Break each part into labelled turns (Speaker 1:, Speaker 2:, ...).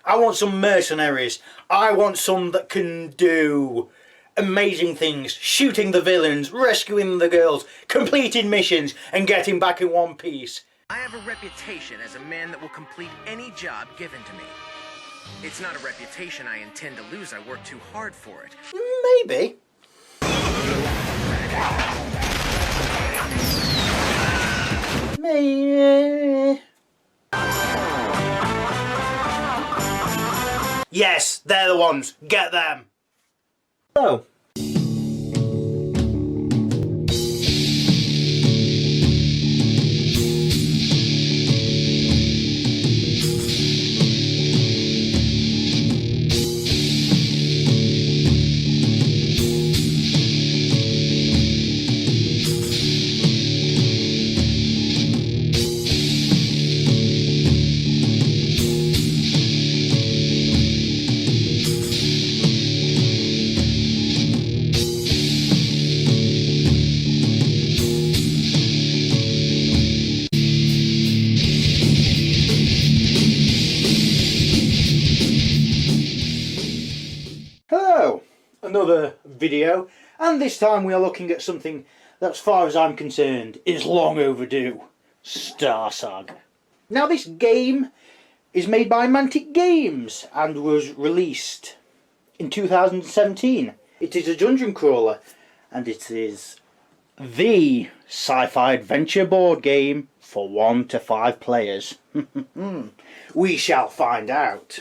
Speaker 1: I want some mercenaries. I want some that can do amazing things, shooting the villains, rescuing the girls, completing missions, and getting back in one piece.
Speaker 2: I have a reputation as a man that will complete any job given to me. It's not a reputation I intend to lose. I work too hard for it.
Speaker 1: Maybe. Maybe. Yes, they're the ones. Get them. Oh. Hello, another video, and this time we are looking at something that, as far as I'm concerned, is long overdue. Saga. Now this game is made by Mantic Games and was released in 2017. It is a dungeon crawler and it is the sci-fi adventure board game for 1 to 5 players. We shall find out.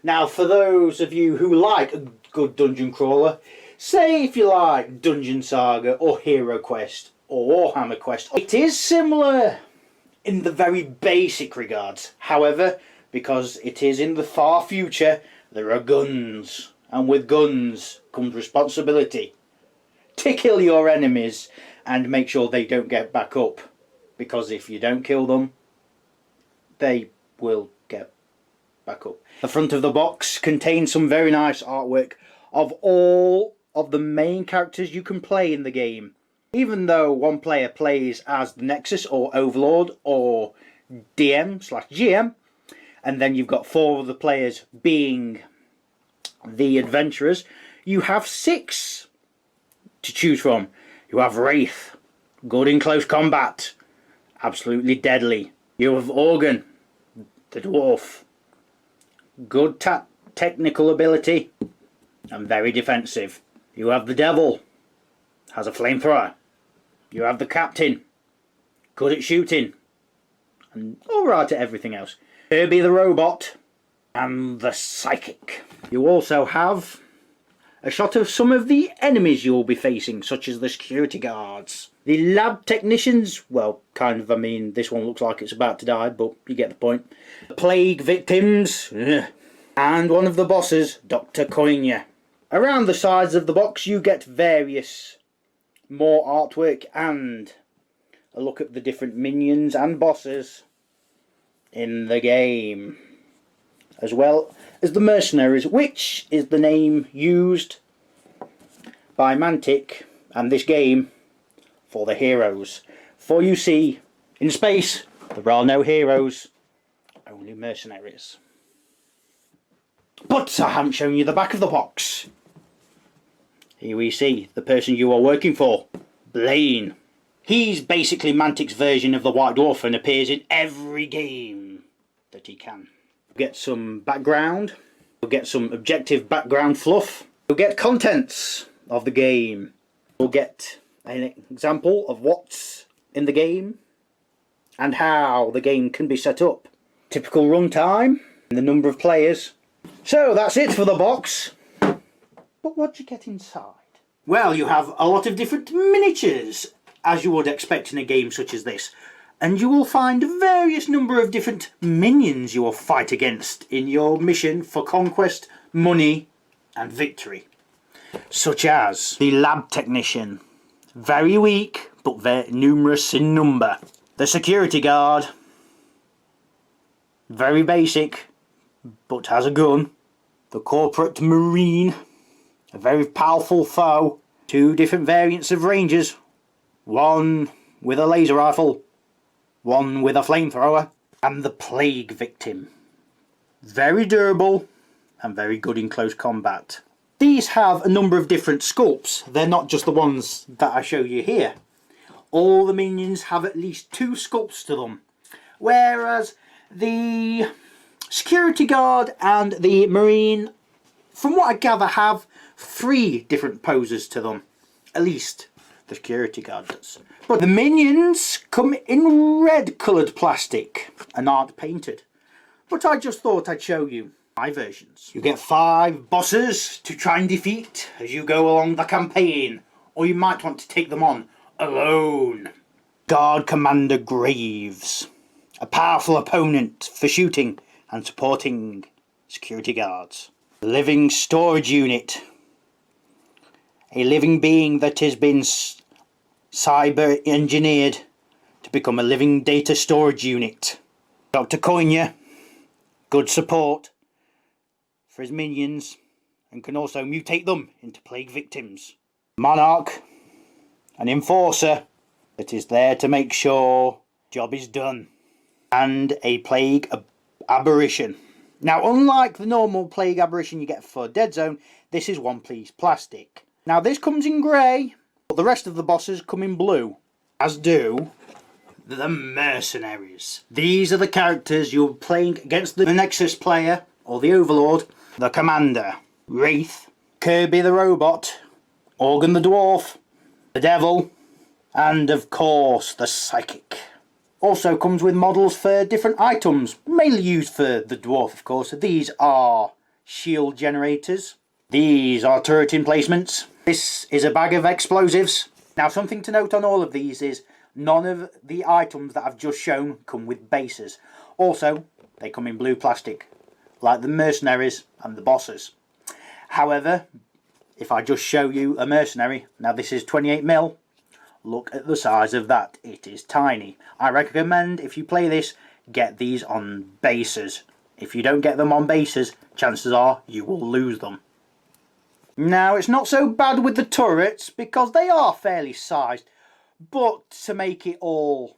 Speaker 1: Now, for those of you who like a good dungeon crawler, say if you like Dungeon Saga or Hero Quest or Warhammer Quest, it is similar in the very basic regards. However, because it is in the far future, there are guns, and with guns comes responsibility to kill your enemies and make sure they don't get back up, because if you don't kill them, they will get back up. The front of the box contains some very nice artwork of all of the main characters you can play in the game. Even though one player plays as the Nexus or Overlord or DM/GM, and then you've got 4 other players being the adventurers, you have 6 to choose from. You have Wraith, good in close combat, absolutely deadly. You have Organ, the dwarf, good technical ability and very defensive. You have the Devil, has a flamethrower. You have the Captain, good at shooting and alright at everything else. Kirby the Robot and the Psychic. You also have a shot of some of the enemies you'll be facing, such as the security guards. The lab technicians, well, kind of, I mean, this one looks like it's about to die, but you get the point. The plague victims, and one of the bosses, Dr. Coigne. Around the sides of the box you get various more artwork and a look at the different minions and bosses in the game, as well as the mercenaries, which is the name used by Mantic and this game for the heroes. For you see, in space there are no heroes, only mercenaries. But I haven't shown you the back of the box. Here we see the person you are working for, Blaine. He's basically Mantic's version of the White Dwarf and appears in every game that he can. You'll get some background, you'll get some objective background fluff, you'll get contents of the game, you'll get an example of what's in the game and how the game can be set up. Typical runtime and the number of players. So that's it for the box. But what do you get inside? Well, you have a lot of different miniatures, as you would expect in a game such as this. And you will find a various number of different minions you will fight against in your mission for conquest, money and victory. Such as the lab technician, very weak but very numerous in number. The security guard, very basic but has a gun. The corporate marine, a very powerful foe. 2 different variants of rangers, one with a laser rifle, one with a flamethrower. And the plague victim, very durable and very good in close combat. These have a number of different sculpts. They're not just the ones that I show you here. All the minions have at least 2 sculpts to them, whereas the security guard and the marine, from what I gather, have 3 different poses to them. At least the security guard does. But the minions come in red coloured plastic and aren't painted. But I just thought I'd show you my versions. You get 5 bosses to try and defeat as you go along the campaign, or you might want to take them on alone. Guard Commander Graves, a powerful opponent for shooting and supporting security guards. Living storage unit, a living being that has been cyber engineered to become a living data storage unit. Dr. Konya, good support for his minions and can also mutate them into plague victims. Monarch, an enforcer that is there to make sure job is done. And a plague aberration. Now, unlike the normal plague aberration you get for Dead Zone, this is one piece plastic. Now, this comes in grey, but the rest of the bosses come in blue, as do the mercenaries. These are the characters you're playing against the Nexus player, or the Overlord, the Commander, Wraith, Kirby the Robot, Organ the Dwarf, the Devil, and of course the Psychic. Also comes with models for different items, mainly used for the Dwarf of course. These are shield generators. These are turret emplacements. This is a bag of explosives. Now, something to note on all of these is none of the items that I've just shown come with bases. Also, they come in blue plastic, like the mercenaries and the bosses. However, if I just show you a mercenary, now this is 28mm, look at the size of that, it is tiny. I recommend if you play this, get these on bases. If you don't get them on bases, chances are you will lose them. Now, it's not so bad with the turrets because they are fairly sized, but to make it all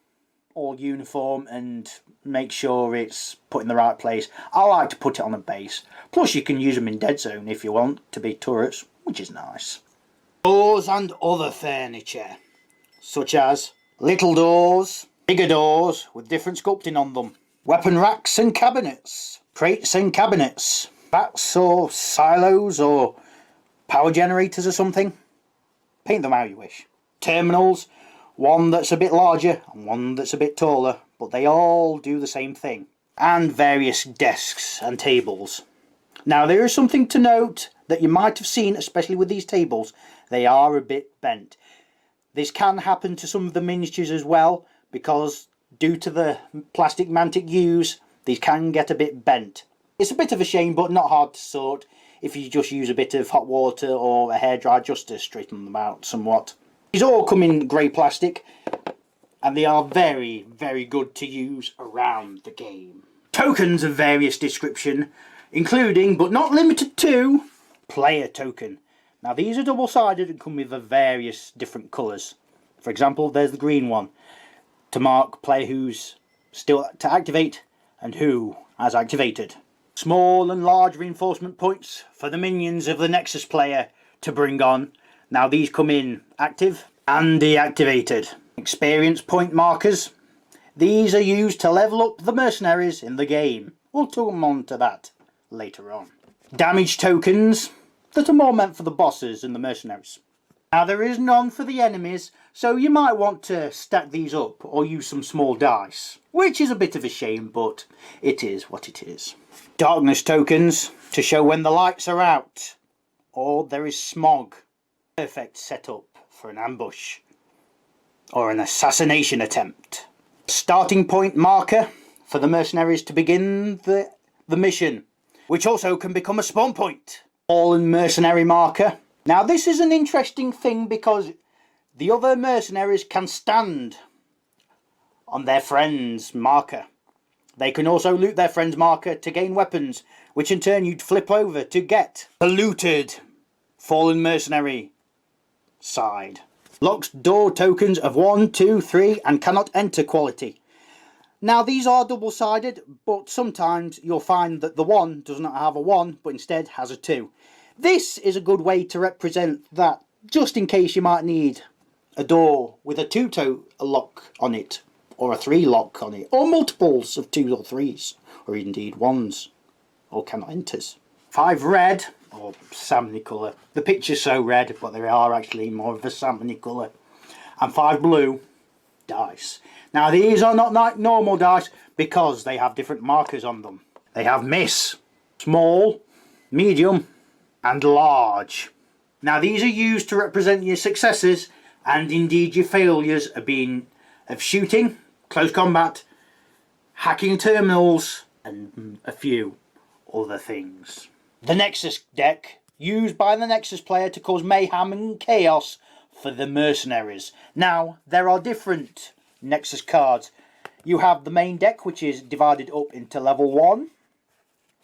Speaker 1: uniform and make sure it's put in the right place, I like to put it on a base. Plus you can use them in Dead Zone if you want to be turrets, which is nice. Doors and other furniture, such as little doors, bigger doors with different sculpting on them, weapon racks and cabinets, crates and cabinets, vats or silos or power generators or something. Paint them how you wish. Terminals, one that's a bit larger and one that's a bit taller, but they all do the same thing. And various desks and tables. Now, there is something to note that you might have seen, especially with these tables. They are a bit bent. This can happen to some of the miniatures as well, because due to the plastic mantic use, these can get a bit bent. It's a bit of a shame, but not hard to sort if you just use a bit of hot water or a hairdryer just to straighten them out somewhat. These all come in grey plastic, and they are very, very good to use around the game. Tokens of various description, including, but not limited to, player token. Now, these are double-sided and come with various different colours. For example, there's the green one, to mark player who's still to activate and who has activated. Small and large reinforcement points for the minions of the Nexus player to bring on. Now, these come in active and deactivated. Experience point markers. These are used to level up the mercenaries in the game. We'll come on to that later on. Damage tokens that are more meant for the bosses and the mercenaries. Now, there is none for the enemies, so you might want to stack these up or use some small dice, which is a bit of a shame, but it is what it is. Darkness tokens to show when the lights are out or there is smog. Perfect setup for an ambush or an assassination attempt. Starting point marker for the mercenaries to begin the mission, which also can become a spawn point. Fallen mercenary marker. Now, this is an interesting thing because the other mercenaries can stand on their friend's marker. They can also loot their friend's marker to gain weapons, which in turn you'd flip over to get the looted fallen mercenary side. Locked door tokens of 1, 2, 3 and cannot enter quality. Now these are double-sided, but sometimes you'll find that the 1 does not have a 1, but instead has a 2. This is a good way to represent that, just in case you might need a door with a 2-toe lock on it, or a 3 lock on it, or multiples of 2s or 3s, or indeed 1s, or cannot enters. 5 red, or salmony colour. The picture's so red, but they are actually more of a salmony colour. And 5 blue dice. Now these are not like normal dice because they have different markers on them. They have miss, small, medium and large. Now these are used to represent your successes and indeed your failures of shooting, close combat, hacking terminals and a few other things. The Nexus deck, used by the Nexus player to cause mayhem and chaos for the mercenaries. Now there are different Nexus cards. You have the main deck, which is divided up into level 1,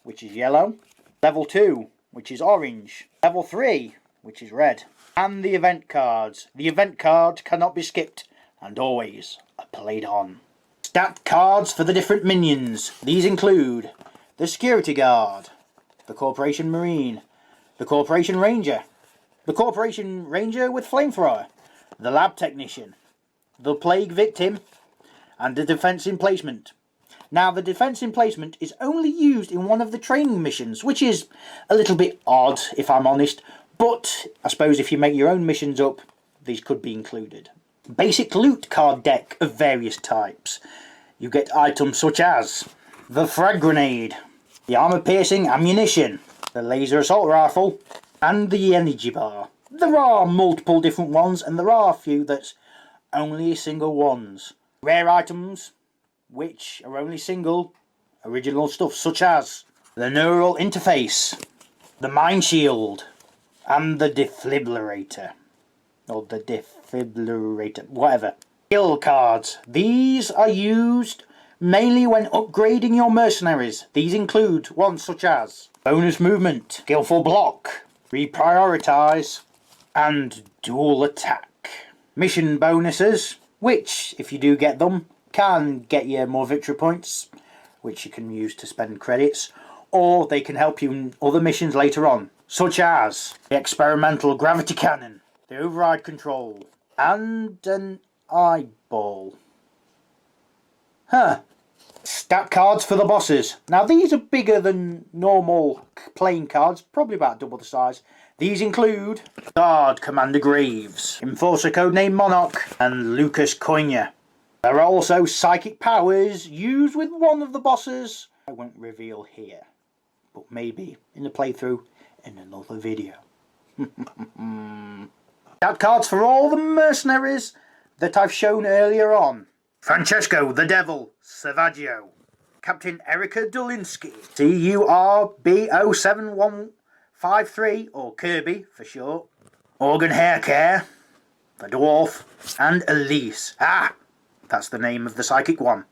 Speaker 1: which is yellow, level 2, which is orange, level 3, which is red, and the event cards. The event cards cannot be skipped and always are played on. Stat cards for the different minions. These include the Security Guard, the Corporation Marine, the Corporation Ranger, the Corporation Ranger with Flamethrower, the Lab Technician, the Plague Victim, and the Defense Emplacement. Now the Defense Emplacement is only used in one of the training missions, which is a little bit odd if I'm honest, but I suppose if you make your own missions up, these could be included. Basic loot card deck of various types. You get items such as the Frag Grenade, the Armor Piercing Ammunition, the Laser Assault Rifle, and the Energy Bar. There are multiple different ones, and there are a few that's only single ones. Rare items, which are only single, original stuff, such as the Neural Interface, the Mind Shield, and the Defibrillator. Or the Defibrillator, whatever. Skill cards. These are used mainly when upgrading your mercenaries. These include ones such as bonus movement, skillful block, reprioritize, and dual attack. Mission bonuses, which, if you do get them, can get you more victory points, which you can use to spend credits, or they can help you in other missions later on, such as the Experimental Gravity Cannon, the Override Control, and an Eyeball. Stat cards for the bosses. Now these are bigger than normal playing cards, probably about double the size. These include Guard Commander Graves, Enforcer Codename Monarch, and Lucas Coigne. There are also psychic powers used with one of the bosses. I won't reveal here, but maybe in the playthrough in another video. Stat cards for all the mercenaries that I've shown earlier on. Francesco the Devil Savaggio, Captain Erica Dulinski, CURB07153, or Kirby for short, Organ Hair Care, the Dwarf, and Elise. That's the name of the psychic one.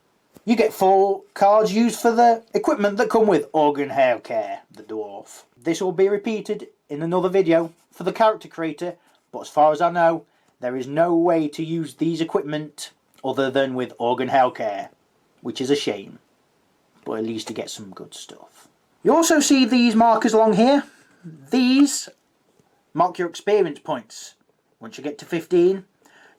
Speaker 1: You get 4 cards used for the equipment that come with Organ Hair Care, the Dwarf. This will be repeated in another video for the character creator, but as far as I know, there is no way to use these equipment other than with Organ Hair Care, which is a shame, but at least to get some good stuff. You also see these markers along here. These mark your experience points. Once you get to 15,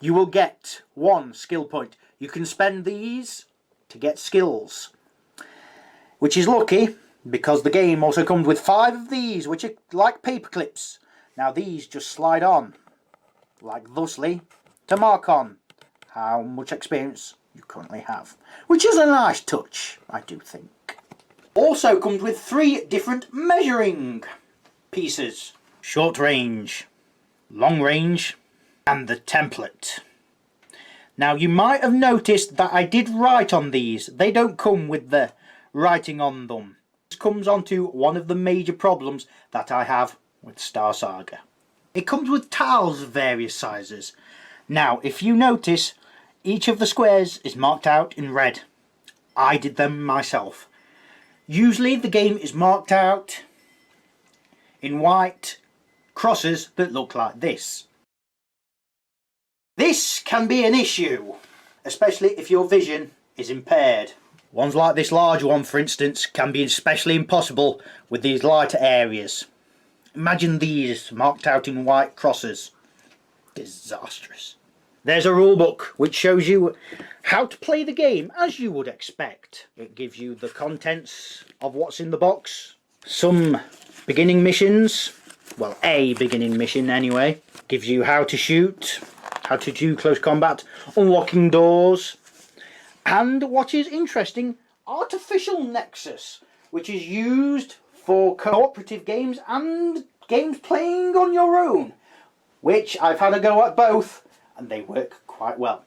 Speaker 1: you will get 1 skill point. You can spend these to get skills, which is lucky because the game also comes with 5 of these, which are like paper clips. Now these just slide on, like thusly, to mark on how much experience you currently have, which is a nice touch, I do think. Also comes with 3 different measuring pieces: short range, long range, and the template. Now you might have noticed that I did write on these. They don't come with the writing on them. This comes onto one of the major problems that I have with Star Saga. It comes with tiles of various sizes. Now if you notice, each of the squares is marked out in red. I did them myself. Usually the game is marked out in white crosses that look like this. This can be an issue, especially if your vision is impaired. Ones like this large one, for instance, can be especially impossible with these lighter areas. Imagine these marked out in white crosses. Disastrous. There's a rulebook which shows you how to play the game as you would expect. It gives you the contents of what's in the box, some beginning missions, well, a beginning mission anyway, gives you how to shoot, how to do close combat, unlocking doors, and what is interesting, artificial Nexus, which is used for cooperative games and games playing on your own, which I've had a go at both, and they work quite well.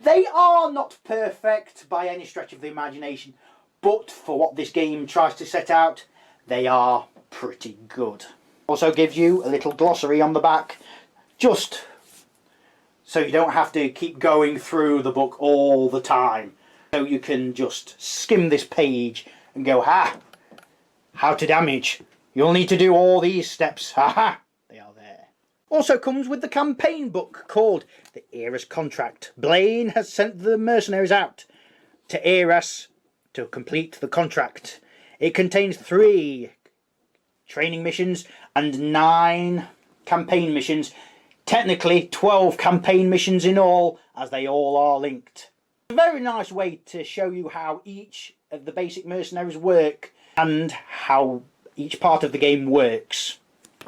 Speaker 1: They are not perfect by any stretch of the imagination, but for what this game tries to set out, they are pretty good. Also gives you a little glossary on the back, just so you don't have to keep going through the book all the time. So you can just skim this page and go, how to damage. You'll need to do all these steps. They are there. Also comes with the campaign book called The Era's Contract. Blaine has sent the mercenaries out to Eras to complete the contract. It contains 3 training missions and 9 campaign missions. Technically 12 campaign missions in all, as they all are linked. It's a very nice way to show you how each of the basic mercenaries work and how each part of the game works.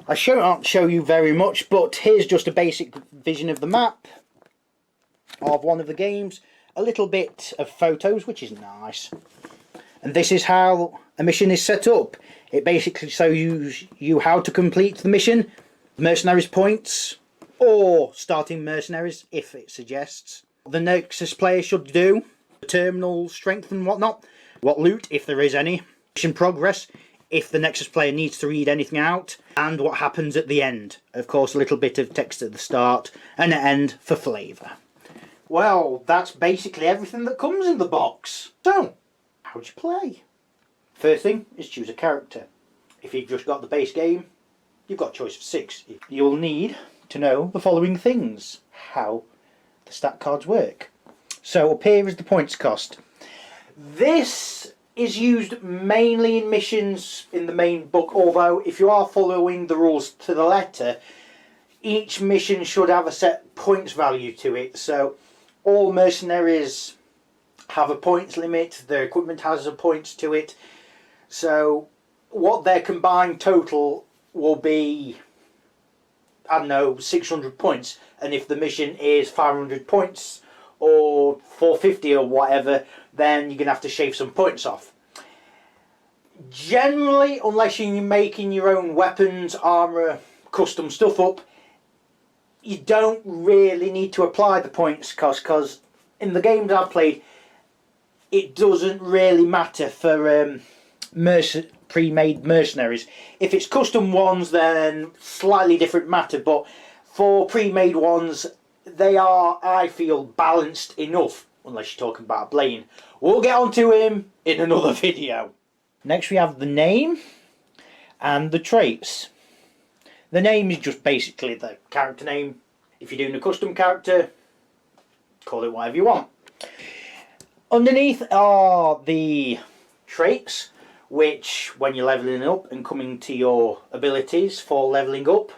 Speaker 1: I shan't show you very much, but here's just a basic vision of the map of one of the games, a little bit of photos, which is nice, and this is how a mission is set up. It basically shows you how to complete the mission, mercenaries points, or starting mercenaries if it suggests, the Nexus player should do, the terminal strength and whatnot, what loot if there is any, mission progress if the Nexus player needs to read anything out, and what happens at the end. Of course, a little bit of text at the start and an end for flavour. Well, that's basically everything that comes in the box. So, how do you play? First thing is choose a character. If you've just got the base game, you've got a choice of 6. You'll need to know the following things. How the stat cards work. So up here is the points cost. This is used mainly in missions in the main book, although if you are following the rules to the letter, each mission should have a set points value to it. So all mercenaries have a points limit, their equipment has a points to it, so what their combined total will be, I don't know, 600 points, and if the mission is 500 points or 450 or whatever, then you're going to have to shave some points off. Generally, unless you're making your own weapons, armour, custom stuff up, you don't really need to apply the points cost, because in the games I've played, it doesn't really matter for pre-made mercenaries. If it's custom ones, then slightly different matter, but for pre-made ones, they are, I feel, balanced enough, unless you're talking about Blaine. We'll get onto him in another video. Next we have the name and the traits. The name is just basically the character name. If you're doing a custom character, call it whatever you want. Underneath are the traits, which when you're leveling up and coming to your abilities for leveling up,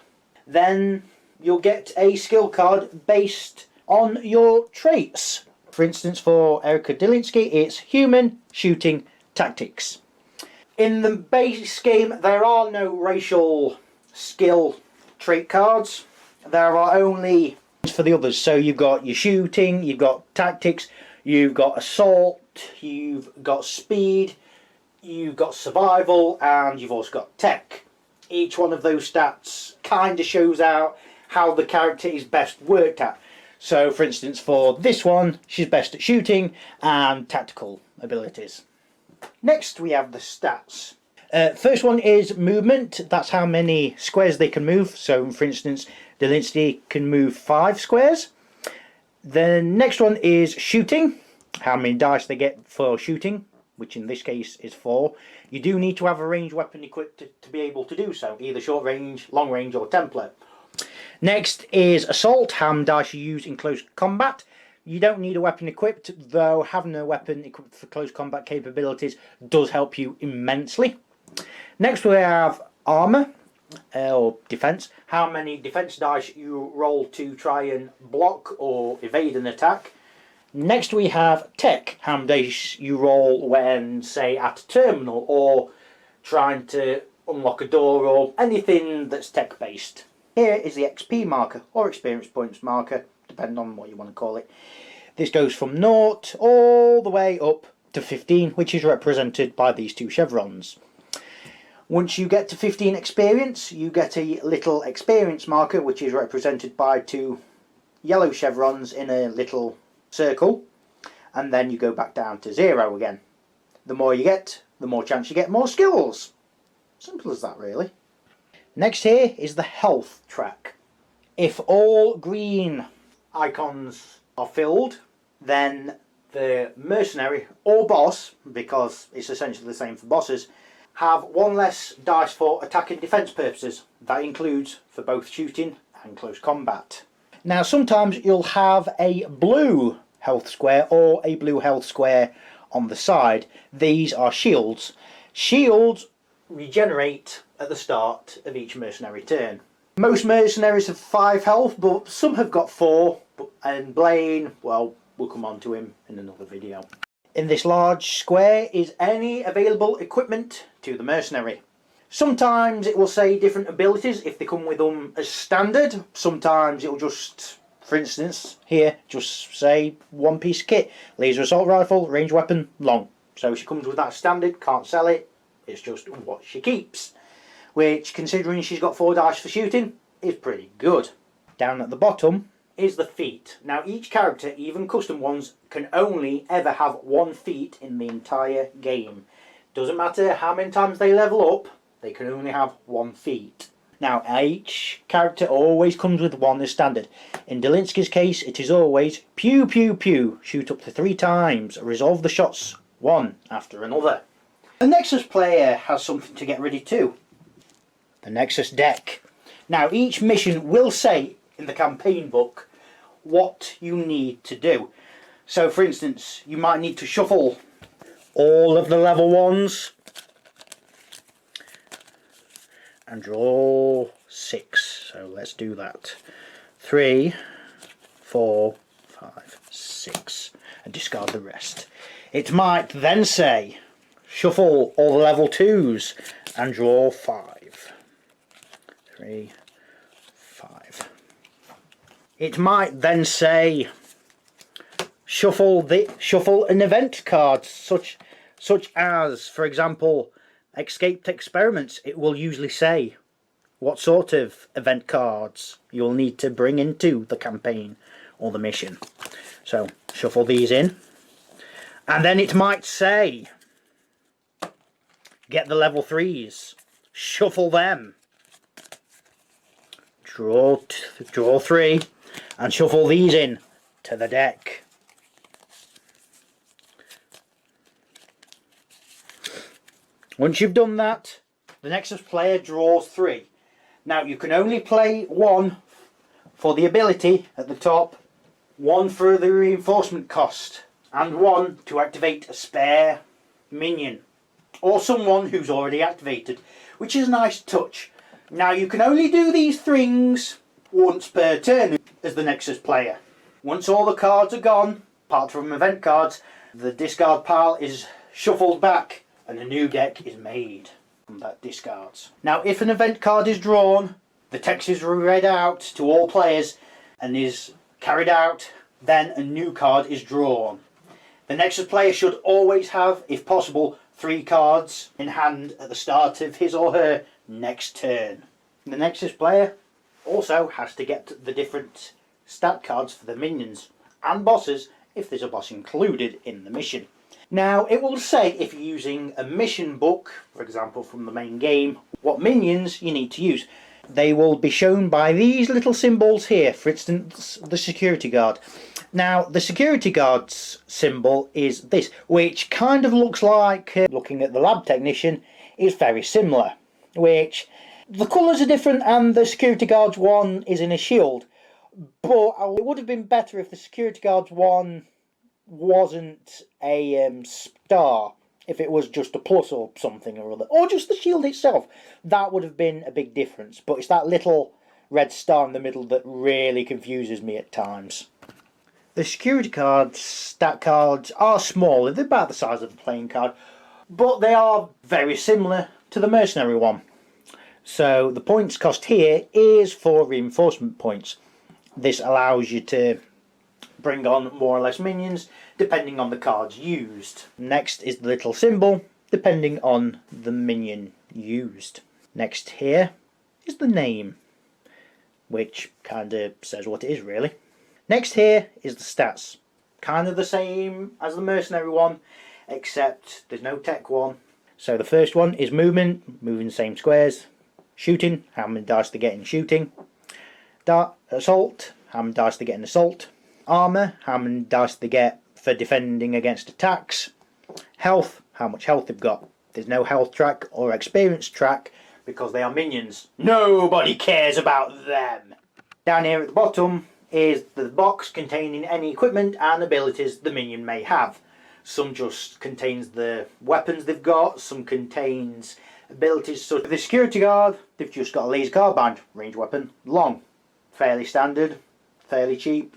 Speaker 1: then you'll get a skill card based on your traits. For instance, for Erica Delinsky, it's human, shooting, tactics. In the base game, there are no racial skill trait cards. There are only for the others. So you've got your shooting, you've got tactics, you've got assault, you've got speed, you've got survival, and you've also got tech. Each one of those stats kind of shows out how the character is best worked at. So for instance, for this one, she's best at shooting and tactical abilities. Next we have the stats. First one is movement. That's how many squares they can move. So for instance, Delinsky can move 5 squares. The next one is shooting. How many dice they get for shooting, which in this case is 4. You do need to have a ranged weapon equipped to be able to do so, either short range, long range or template. Next is assault. How many dice you use in close combat. You don't need a weapon equipped, though having a weapon equipped for close combat capabilities does help you immensely. Next we have armour, or defence. How many defence dice you roll to try and block or evade an attack. Next we have tech, how many dice you roll when, say, at a terminal or trying to unlock a door or anything that's tech based. Here is the XP marker or experience points marker, depending on what you want to call it. This goes from 0 all the way up to 15, which is represented by these two chevrons. Once you get to 15 experience, you get a little experience marker, which is represented by two yellow chevrons in a little circle, and then you go back down to 0 again. The more you get, the more chance you get more skills. Simple as that, really. Next here is the health track. If all green icons are filled, then the mercenary or boss, because it's essentially the same for bosses, have one less dice for attack and defence purposes. That includes for both shooting and close combat. Now sometimes you'll have a blue health square or a blue health square on the side. These are shields. Shields regenerate at the start of each mercenary turn. Most mercenaries have 5 health, but some have got 4, and Blaine, well, we'll come on to him in another video. In this large square is any available equipment to the mercenary. Sometimes it will say different abilities if they come with them as standard. Sometimes it will just, for instance, here, just say one piece of kit. Laser assault rifle, range weapon, long. So she comes with that standard, can't sell it, it's just what she keeps. Which, considering she's got 4 dice for shooting, is pretty good. Down at the bottom is the feat. Now each character, even custom ones, can only ever have 1 feat in the entire game. Doesn't matter how many times they level up, they can only have 1 feat. Now each character always comes with 1 as standard. In Delinsky's case it is always pew pew pew, shoot up to 3 times, resolve the shots one after another. The Nexus player has something to get ready too. The Nexus deck. Now each mission will say in the campaign book what you need to do. So for instance, you might need to shuffle all of the level 1s and draw 6. So let's do that. 3, 4, 5, 6, and discard the rest. It might then say shuffle all the level 2s and draw 5. 3, 5. It might then say shuffle an event card, such as, for example, escaped experiments. It will usually say what sort of event cards you'll need to bring into the campaign or the mission. So shuffle these in, and then it might say get the level 3s, shuffle them, draw 3, and shuffle these in to the deck. Once you've done that, the Nexus player draws 3. Now you can only play 1 for the ability at the top, 1 for the reinforcement cost, and 1 to activate a spare minion or someone who's already activated, which is a nice touch. Now you can only do these things once per turn as the Nexus player. Once all the cards are gone, apart from event cards, the discard pile is shuffled back and a new deck is made from that discards. Now if an event card is drawn, the text is read out to all players and is carried out, then a new card is drawn. The Nexus player should always have, if possible, 3 cards in hand at the start of his or her next turn. The Nexus player also has to get the different stat cards for the minions and bosses if there's a boss included in the mission. Now it will say, if you're using a mission book, for example from the main game, what minions you need to use. They will be shown by these little symbols here, for instance the security guard. Now the security guard's symbol is this, which kind of looks like, looking at the lab technician, is very similar, which the colours are different and the security guard's one is in a shield. But it would have been better if the security guards one wasn't a star. If it was just a plus or something or other, or just the shield itself, that would have been a big difference. But it's that little red star in the middle that really confuses me at times. The security cards, stat cards, are smaller. They're about the size of a playing card, but they are very similar to the mercenary one. So the points cost here is for reinforcement points. This allows you to bring on more or less minions depending on the cards used. Next is the little symbol depending on the minion used. Next here is the name, which kind of says what it is really. Next here is the stats, kind of the same as the mercenary one, except there's no tech one. So the first one is movement, moving the same squares. Shooting, how many dice they get in shooting. Assault, how many dice they get in assault. Armour, how many dice they get for defending against attacks. Health, how much health they've got. There's no health track or experience track because they are minions. Nobody cares about them. Down here at the bottom is the box containing any equipment and abilities the minion may have. Some just contains the weapons they've got, some contains abilities. So the security guard, they've just got a laser carbine, range weapon, long. Fairly standard, fairly cheap,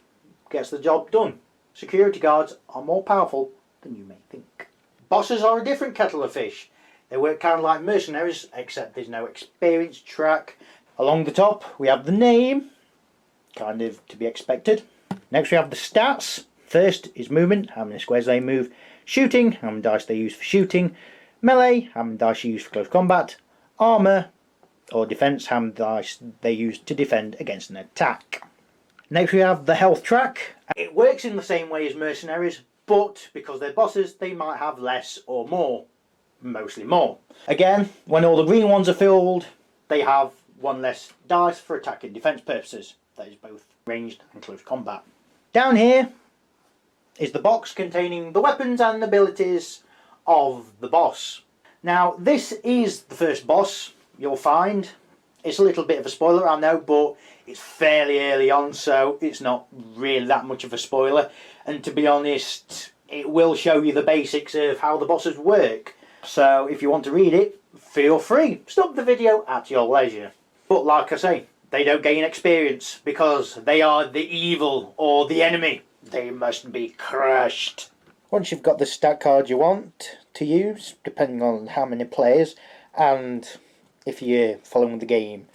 Speaker 1: gets the job done. Security guards are more powerful than you may think. Bosses are a different kettle of fish. They work kind of like mercenaries, except there's no experience track. Along the top we have the name, kind of to be expected. Next we have the stats. First is movement, how many squares they move. Shooting, how many dice they use for shooting. Melee, how many dice you use for close combat. Armour or defence, how many dice they use to defend against an attack. Next we have the health track. It works in the same way as mercenaries, but because they're bosses they might have less or more. Mostly more. Again, when all the green ones are filled, they have one less dice for attack and defence purposes. That is both ranged and close combat. Down here is the box containing the weapons and abilities of the boss. Now this is the first boss you'll find. It's a little bit of a spoiler, I know, but it's fairly early on, so it's not really that much of a spoiler. And to be honest, it will show you the basics of how the bosses work. So if you want to read it, feel free. Stop the video at your leisure. But like I say, they don't gain experience because they are the evil or the enemy. They must be crushed. Once you've got the stat card you want to use, depending on how many players, and if you're following the game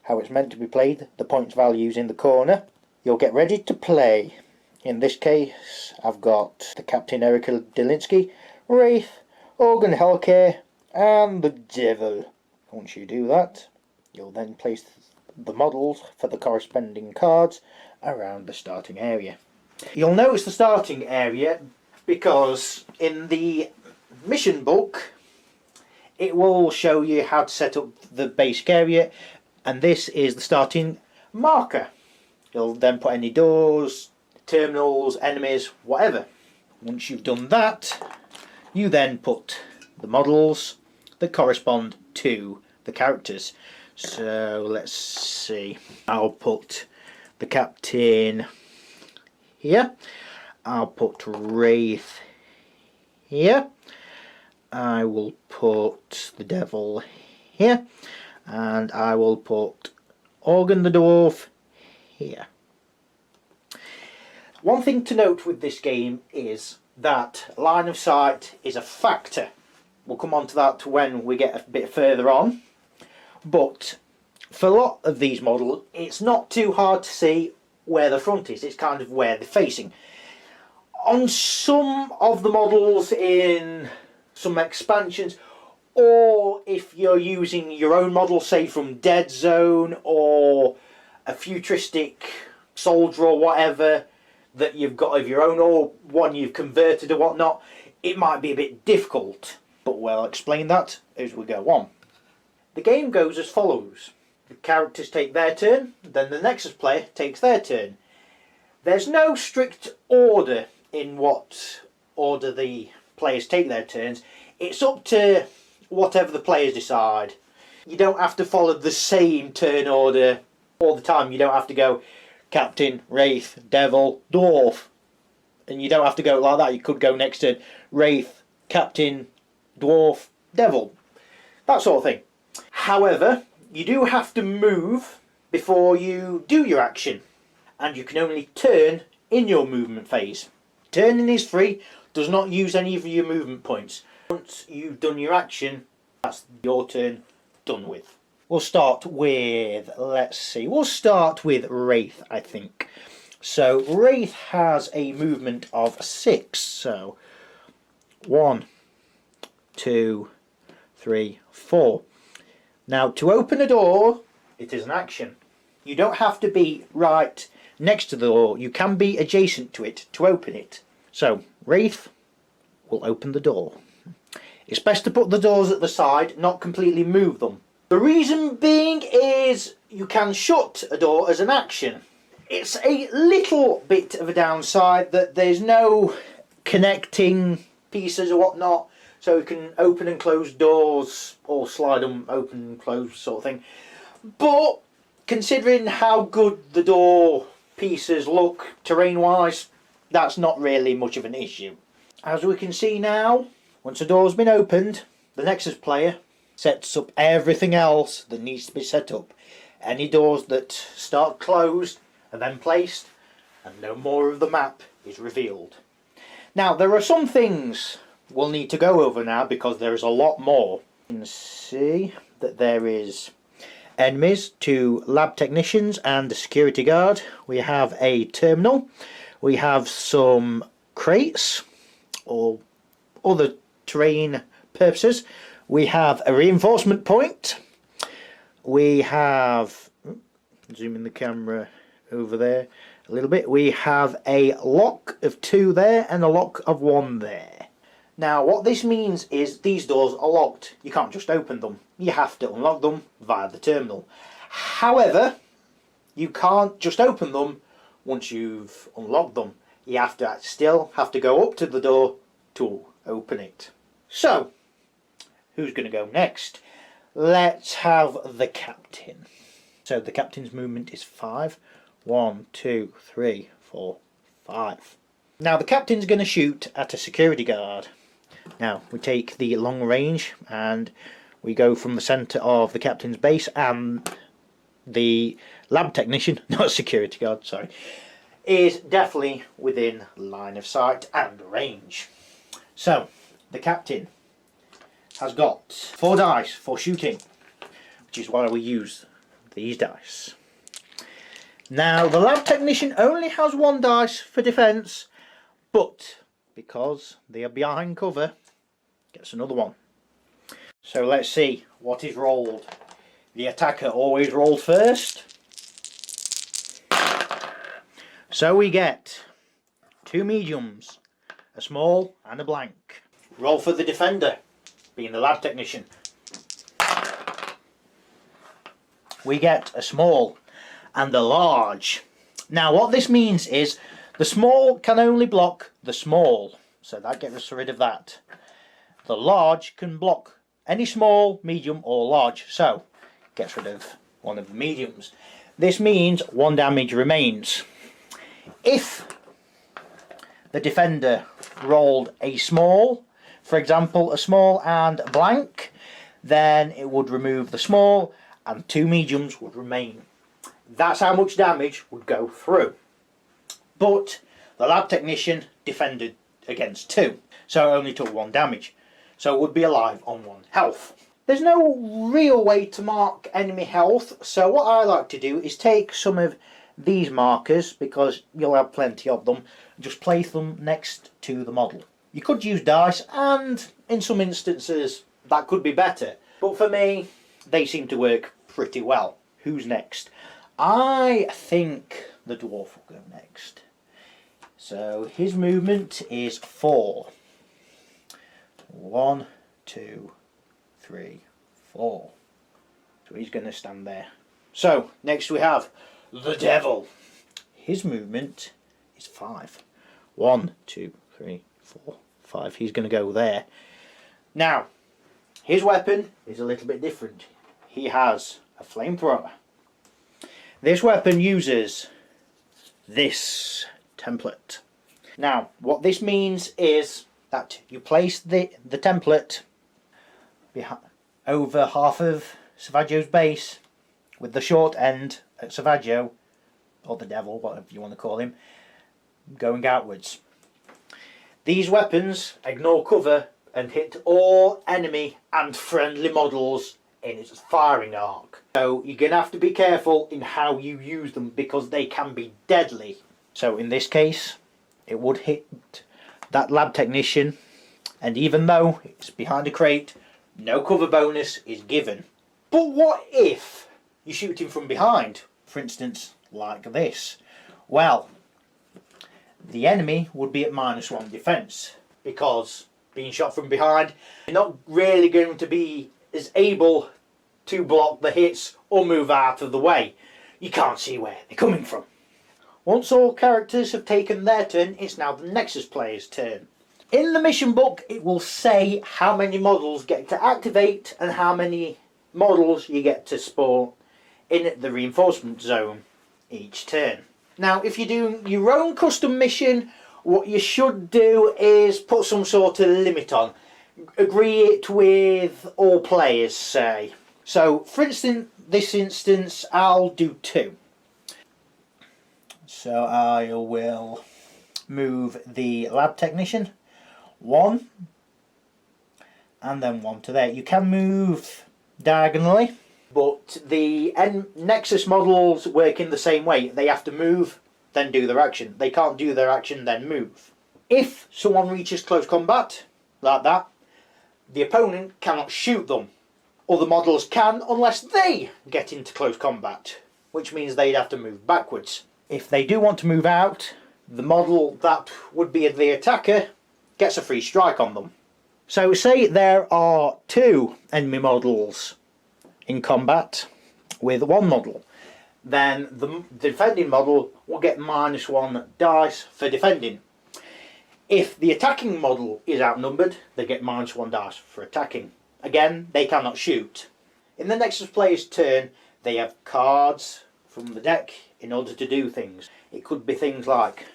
Speaker 1: how it's meant to be played, the points values in the corner, you'll get ready to play. In this case, I've got the Captain Erica Delinsky, Wraith, Organ Hellcare, and the Devil. Once you do that, you'll then place the models for the corresponding cards around the starting area. You'll notice the starting area because in the mission book it will show you how to set up the basic area, and this is the starting marker. You'll then put any doors, terminals, enemies, whatever. Once you've done that, you then put the models that correspond to the characters. So let's see, I'll put the Captain here, I'll put Wraith here, I will put the Devil here, and I will put Organ the Dwarf here. One thing to note with this game is that line of sight is a factor. We'll come on to that when we get a bit further on. But for a lot of these models, it's not too hard to see where the front is. It's kind of where they're facing. On some of the models in some expansions, or if you're using your own model, say from Dead Zone or a futuristic soldier or whatever that you've got of your own, or one you've converted or whatnot, it might be a bit difficult, but we'll explain that as we go on. The game goes as follows. The characters take their turn, then the Nexus player takes their turn. There's no strict order in what order the players take their turns. It's up to whatever the players decide. You don't have to follow the same turn order all the time. You don't have to go Captain, Wraith, Devil, Dwarf. And you don't have to go like that. You could go next to Wraith, Captain, Dwarf, Devil. That sort of thing. However, you do have to move before you do your action. And you can only turn in your movement phase. Turning is free, does not use any of your movement points. Once you've done your action, that's your turn done with. We'll start with, let's see, we'll start with Wraith, I think. So Wraith has a movement of 6. So 1, 2, 3, 4. Now to open a door, it is an action. You don't have to be right next to the door. You can be adjacent to it to open it. So Wraith will open the door. It's best to put the doors at the side, not completely move them. The reason being is you can shut a door as an action. It's a little bit of a downside that there's no connecting pieces or whatnot, so you can open and close doors or slide them open and close sort of thing. But considering how good the door pieces look terrain wise, that's not really much of an issue. As we can see now, once the door's been opened, the Nexus player sets up everything else that needs to be set up. Any doors that start closed are then placed, and no more of the map is revealed. Now there are some things we'll need to go over now because there is a lot more. You can see that there is enemies, 2 lab technicians and a security guard. We have a terminal. We have some crates or other terrain purposes. We have a reinforcement point. We have, zoom in the camera over there a little bit. We have a lock of 2 there and a lock of 1 there. Now what this means is these doors are locked. You can't just open them. You have to unlock them via the terminal. However, you can't just open them once you've unlocked them. You still have to go up to the door to open it. So, who's going to go next? Let's have the captain. So the captain's movement is 5. 1, 2, 3, 4, 5. Now the captain's going to shoot at a security guard. Now we take the long range and we go from the centre of the captain's base, and the lab technician, not security guard, sorry, is definitely within line of sight and range. So the captain has got 4 dice for shooting, which is why we use these dice. Now the lab technician only has 1 dice for defence, but because they are behind cover, gets another 1. So let's see what is rolled. The attacker always rolls first. So we get 2 mediums, a small and a blank. Roll for the defender, being the lab technician. We get a small and a large. Now what this means is the small can only block the small, so that gets rid of that. The large can block any small, medium or large, so gets rid of one of the mediums. This means 1 damage remains. If the defender rolled a small, for example a small and a blank, then it would remove the small and 2 mediums would remain. That's how much damage would go through. But the lab technician defended against 2, so it only took 1 damage, so it would be alive on 1 health. There's no real way to mark enemy health, so what I like to do is take some of these markers, because you'll have plenty of them, and just place them next to the model. You could use dice, and in some instances that could be better, but for me they seem to work pretty well. Who's next? I think the dwarf will go next. So his movement is 4. 1, 2, 3, 4. So he's going to stand there. So next we have the devil. His movement is 5. 1, 2, 3, 4, 5. He's going to go there. Now his weapon is a little bit different. He has a flamethrower. This weapon uses this template. Now, what this means is that you place the template over half of Savaggio's base, with the short end at Savaggio, or the devil, whatever you want to call him, going outwards. These weapons ignore cover and hit all enemy and friendly models in its firing arc. So you're going to have to be careful in how you use them because they can be deadly. So in this case, it would hit that lab technician, and even though it's behind a crate, no cover bonus is given. But what if you shoot him from behind, for instance, like this? Well, the enemy would be at -1 defense, because being shot from behind, you're not really going to be as able to block the hits or move out of the way. You can't see where they're coming from. Once all characters have taken their turn, it's now the Nexus player's turn. In the mission book, it will say how many models get to activate and how many models you get to spawn in the reinforcement zone each turn. Now, if you're doing your own custom mission, what you should do is put some sort of limit on. Agree it with all players, say. So, for instance, this instance, I'll do 2. So I will move the lab technician 1 and then 1 to there. You can move diagonally, but the Nexus models work in the same way. They have to move, then do their action. They can't do their action, then move. If someone reaches close combat, like that, the opponent cannot shoot them. Other models can, unless they get into close combat, which means they'd have to move backwards. If they do want to move out, the model that would be the attacker gets a free strike on them. So say there are 2 enemy models in combat with 1 model, then the defending model will get -1 dice for defending. If the attacking model is outnumbered, they get -1 dice for attacking. Again, they cannot shoot. In the Nexus player's turn, they have cards from the deck in order to do things. It could be things like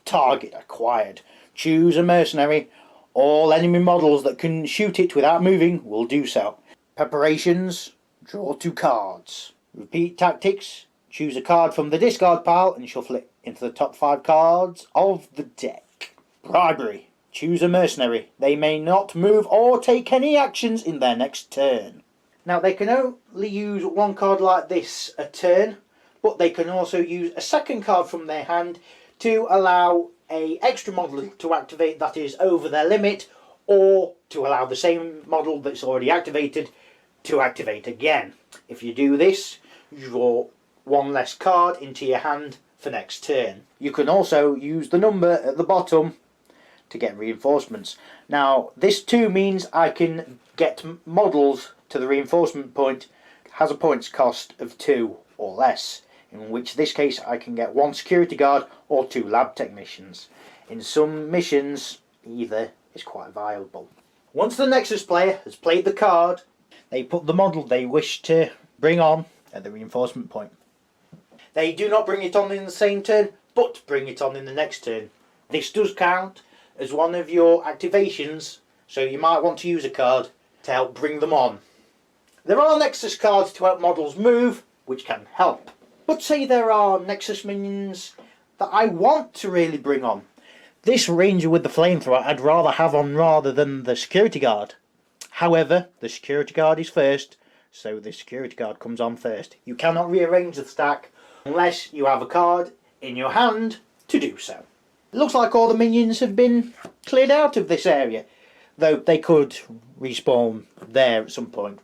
Speaker 1: target acquired, choose a mercenary, all enemy models that can shoot it without moving will do so. Preparations, draw 2 cards. Repeat tactics, choose a card from the discard pile and shuffle it into the top 5 cards of the deck. Bribery, choose a mercenary. They may not move or take any actions in their next turn. Now they can only use 1 card like this a turn, but they can also use a second card from their hand to allow a extra model to activate that is over their limit, or to allow the same model that's already activated to activate again. If you do this, you draw 1 less card into your hand for next turn. You can also use the number at the bottom to get reinforcements. Now this too means I can get models to the reinforcement point, has a points cost of 2 or less, in which this case I can get 1 security guard or 2 lab technicians. In some missions, either is quite viable. Once the Nexus player has played the card, they put the model they wish to bring on at the reinforcement point. They do not bring it on in the same turn, but bring it on in the next turn. This does count as one of your activations, so you might want to use a card to help bring them on. There are Nexus cards to help models move, which can help. But say there are Nexus minions that I want to really bring on. This ranger with the flamethrower I'd rather have on rather than the security guard. However, the security guard is first, so the security guard comes on first. You cannot rearrange the stack unless you have a card in your hand to do so. It looks like all the minions have been cleared out of this area, though they could respawn there at some point,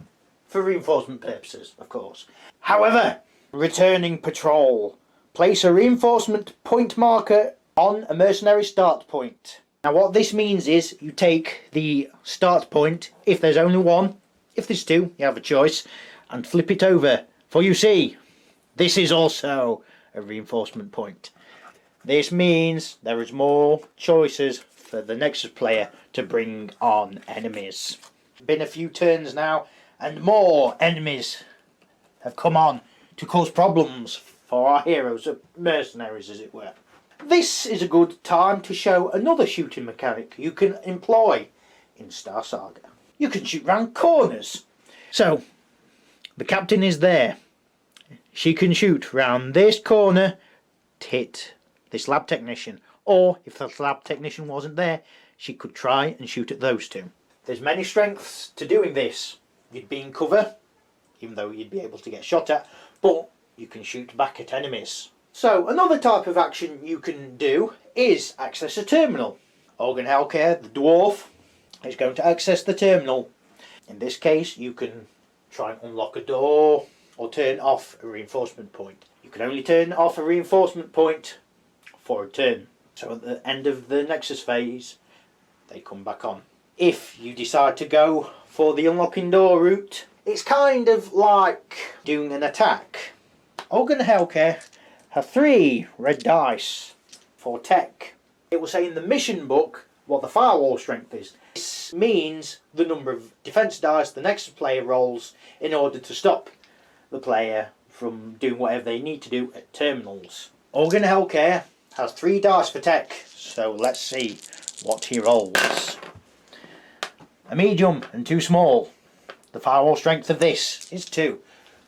Speaker 1: for reinforcement purposes, of course. However, returning patrol. Place a reinforcement point marker on a mercenary start point. Now what this means is you take the start point, if there's only 1, if there's 2, you have a choice, and flip it over. For you see, this is also a reinforcement point. This means there is more choices for the Nexus player to bring on enemies. Been a few turns now, and more enemies have come on to cause problems for our heroes, mercenaries as it were. This is a good time to show another shooting mechanic you can employ in Star Saga. You can shoot round corners. So, the captain is there. She can shoot round this corner to hit this lab technician. Or, if the lab technician wasn't there, she could try and shoot at those two. There's many strengths to doing this. You'd be in cover, even though you'd be able to get shot at, but you can shoot back at enemies. So, another type of action you can do is access a terminal. Organ Hellcare, the dwarf, is going to access the terminal. In this case, you can try and unlock a door or turn off a reinforcement point. You can only turn off a reinforcement point for a turn. So at the end of the Nexus phase, they come back on. If you decide to go for the unlocking door route, it's kind of like doing an attack. Organ Hellcare have 3 red dice for tech. It will say in the mission book what the firewall strength is. This means the number of defense dice the Nexus player rolls in order to stop the player from doing whatever they need to do at terminals. Organ Hellcare has 3 dice for tech, so let's see what he rolls. A medium and 2 small. The firewall strength of this is 2.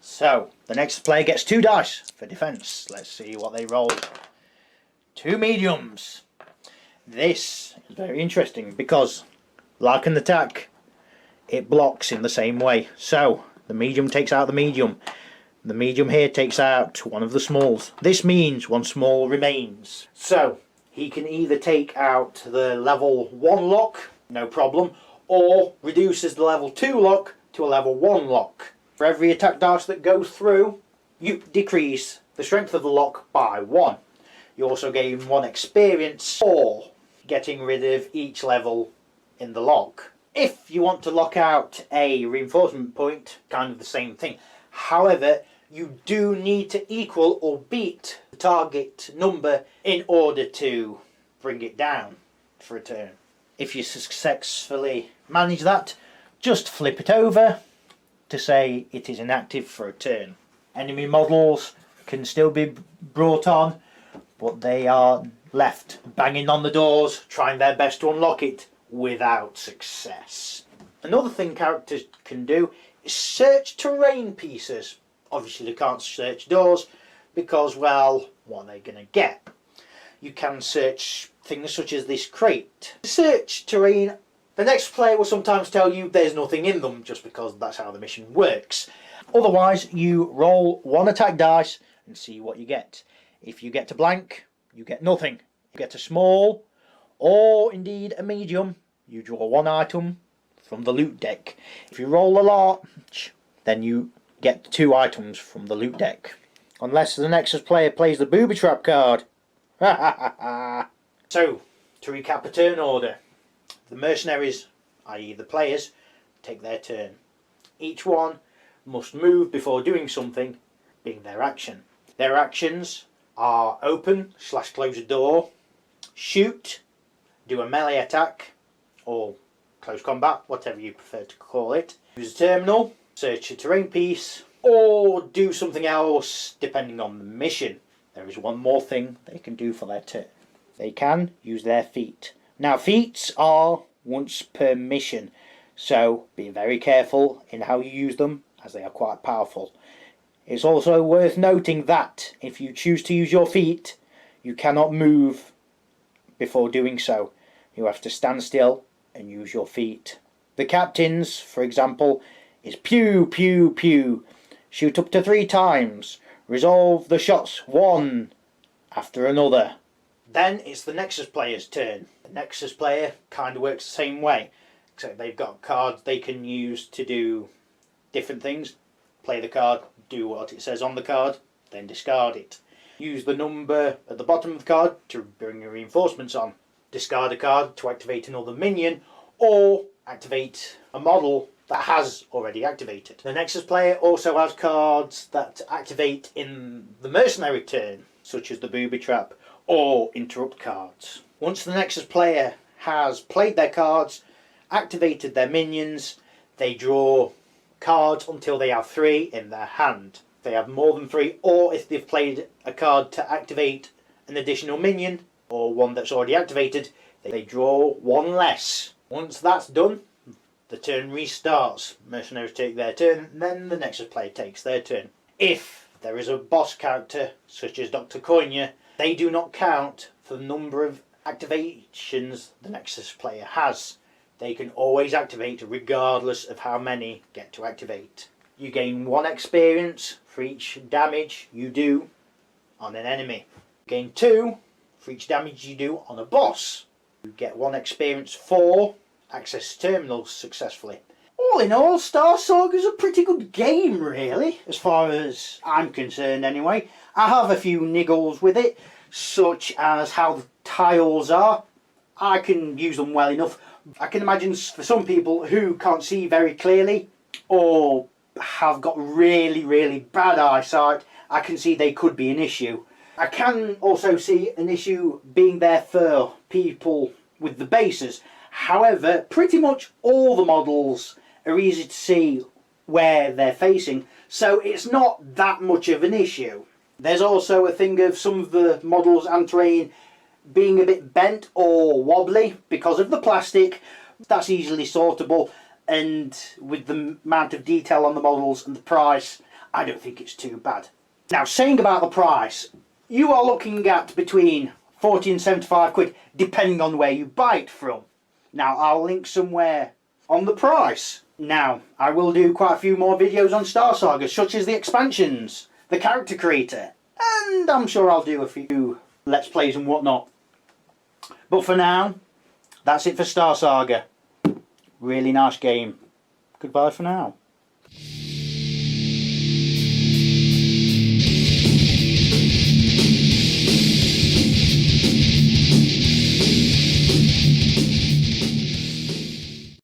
Speaker 1: So, the next player gets 2 dice for defense. Let's see what they roll. 2 mediums. This is very interesting because, like an attack, it blocks in the same way. So, the medium takes out the medium. The medium here takes out one of the smalls. This means 1 small remains. So, he can either take out the level 1 lock, no problem, or reduces the level 2 lock to a level 1 lock. For every attack dice that goes through, you decrease the strength of the lock by 1. You also gain 1 experience for getting rid of each level in the lock. If you want to lock out a reinforcement point, kind of the same thing. However, you do need to equal or beat the target number in order to bring it down for a turn. If you successfully manage that, just flip it over to say it is inactive for a turn. Enemy models can still be brought on, but they are left banging on the doors, trying their best to unlock it without success. Another thing characters can do is search terrain pieces. Obviously they can't search doors because, well, what are they going to get? You can search things such as this crate. Search terrain. The next player will sometimes tell you there's nothing in them just because that's how the mission works. Otherwise, you roll 1 attack dice and see what you get. If you get a blank, you get nothing. If you get a small or indeed a medium, you draw 1 item from the loot deck. If you roll a large, then you get 2 items from the loot deck. Unless the Nexus player plays the booby trap card. So, to recap a turn order. The mercenaries, i.e. the players, take their turn. Each one must move before doing something, being their action. Their actions are open / close a door, shoot, do a melee attack, or close combat, whatever you prefer to call it, use a terminal, search a terrain piece, or do something else depending on the mission. There is one more thing they can do for their turn. They can use their feat. Now, feats are once per mission, so be very careful in how you use them, as they are quite powerful. It's also worth noting that if you choose to use your feat, you cannot move before doing so. You have to stand still and use your feat. The captain's, for example, is pew, pew, pew. Shoot up to 3 times. Resolve the shots one after another. Then it's the Nexus player's turn. The Nexus player kind of works the same way, except they've got cards they can use to do different things. Play the card, do what it says on the card, then discard it. Use the number at the bottom of the card to bring your reinforcements on. Discard a card to activate another minion, or activate a model that has already activated. The Nexus player also has cards that activate in the mercenary turn, such as the booby trap or interrupt cards. Once the Nexus player has played their cards, activated their minions, they draw cards until they have 3 in their hand. If they have more than 3, or if they've played a card to activate an additional minion, or one that's already activated, they draw 1 less. Once that's done, the turn restarts. Mercenaries take their turn, then the Nexus player takes their turn. If there is a boss character, such as Dr. Konya, they do not count for the number of activations the Nexus player has. They can always activate regardless of how many get to activate. You gain 1 experience for each damage you do on an enemy. You gain 2 for each damage you do on a boss. You get 1 experience for access terminals successfully. All in all, Star Saga is a pretty good game, really, as far as I'm concerned anyway. I have a few niggles with it, such as how the tiles are. I can use them well enough. I can imagine for some people who can't see very clearly, or have got really bad eyesight, I can see they could be an issue. I can also see an issue being there for people with the bases. However, pretty much all the models are easy to see where they're facing, so it's not that much of an issue. There's also a thing of some of the models and terrain being a bit bent or wobbly because of the plastic. That's easily sortable, and with the amount of detail on the models and the price, I don't think it's too bad. Now, saying about the price, you are looking at between 40 and 75 quid depending on where you buy it from. Now, I'll link somewhere on the price. Now, I will do quite a few more videos on Star Saga, such as the expansions, the character creator, and I'm sure I'll do a few Let's Plays and whatnot. But for now, that's it for Star Saga. Really nice game. Goodbye for now.